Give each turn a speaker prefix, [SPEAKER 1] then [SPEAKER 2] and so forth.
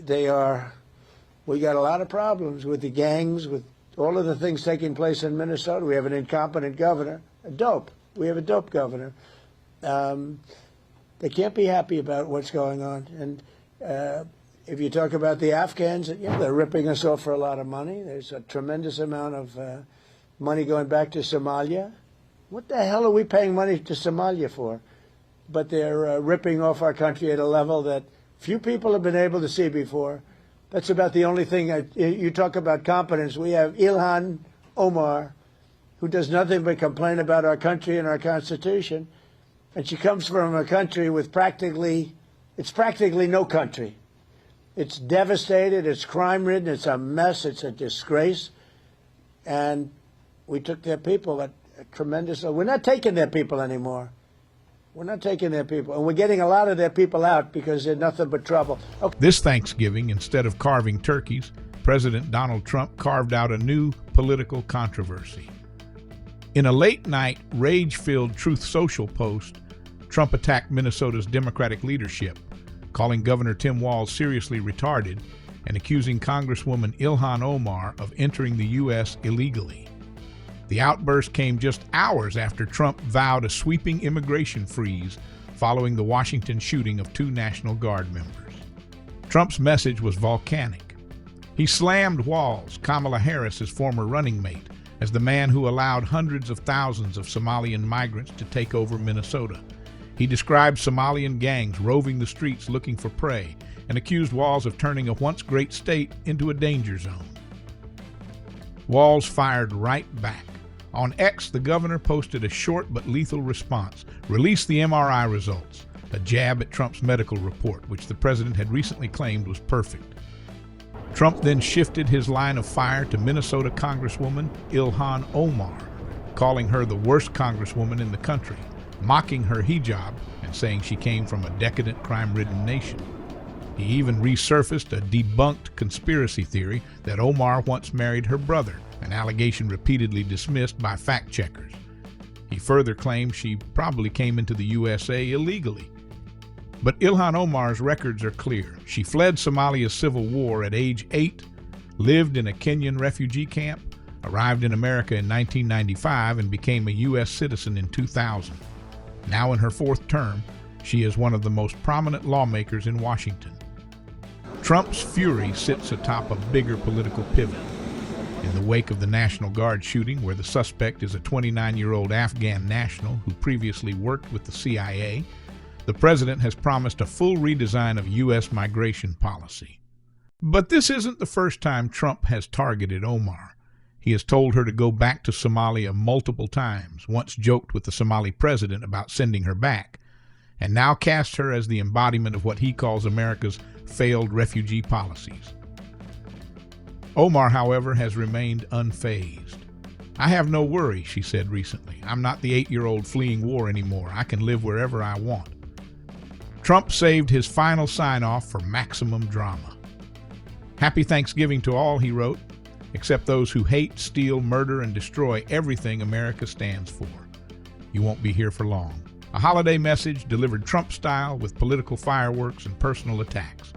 [SPEAKER 1] we got a lot of problems with the gangs, with all of the things taking place in Minnesota. We have an incompetent governor, we have a dope governor. They can't be happy about what's going on. And if you talk about the Afghans, they're ripping us off for a lot of money. There's a tremendous amount of money going back to Somalia. What the hell are we paying money to Somalia for? But they're ripping off our country at a level that few people have been able to see before. That's about the only thing. You talk about competence. We have Ilhan Omar, who does nothing but complain about our country and our Constitution. And she comes from a country with practically no country. It's devastated, it's crime-ridden, it's a mess, it's a disgrace. And we took their people at a tremendous... We're not taking their people anymore. We're not taking their people. And we're getting a lot of their people out because they're nothing but trouble. Okay.
[SPEAKER 2] This Thanksgiving, instead of carving turkeys, President Donald Trump carved out a new political controversy. In a late-night, rage-filled Truth Social post, Trump attacked Minnesota's Democratic leadership, calling Governor Tim Walz seriously retarded and accusing Congresswoman Ilhan Omar of entering the U.S. illegally. The outburst came just hours after Trump vowed a sweeping immigration freeze following the Washington shooting of 2 National Guard members. Trump's message was volcanic. He slammed Walz, Kamala Harris's former running mate, as the man who allowed hundreds of thousands of Somalian migrants to take over Minnesota. He described Somalian gangs roving the streets looking for prey and accused Walz of turning a once great state into a danger zone. Walz fired right back. On X, the governor posted a short but lethal response, released the MRI results, a jab at Trump's medical report, which the president had recently claimed was perfect. Trump then shifted his line of fire to Minnesota Congresswoman Ilhan Omar, calling her the worst congresswoman in the country, mocking her hijab and saying she came from a decadent, crime-ridden nation. He even resurfaced a debunked conspiracy theory that Omar once married her brother, an allegation repeatedly dismissed by fact-checkers. He further claimed she probably came into the USA illegally. But Ilhan Omar's records are clear. She fled Somalia's civil war at age 8, lived in a Kenyan refugee camp, arrived in America in 1995, and became a U.S. citizen in 2000. Now in her 4th term, she is one of the most prominent lawmakers in Washington. Trump's fury sits atop a bigger political pivot. In the wake of the National Guard shooting, where the suspect is a 29-year-old Afghan national who previously worked with the CIA, the president has promised a full redesign of U.S. migration policy. But this isn't the first time Trump has targeted Omar. He has told her to go back to Somalia multiple times, once joked with the Somali president about sending her back, and now casts her as the embodiment of what he calls America's failed refugee policies. Omar, however, has remained unfazed. "I have no worry," she said recently. "I'm not the 8-year-old fleeing war anymore. I can live wherever I want." Trump saved his final sign-off for maximum drama. "Happy Thanksgiving to all," he wrote, "except those who hate, steal, murder, and destroy everything America stands for. You won't be here for long." A holiday message delivered Trump style with political fireworks and personal attacks.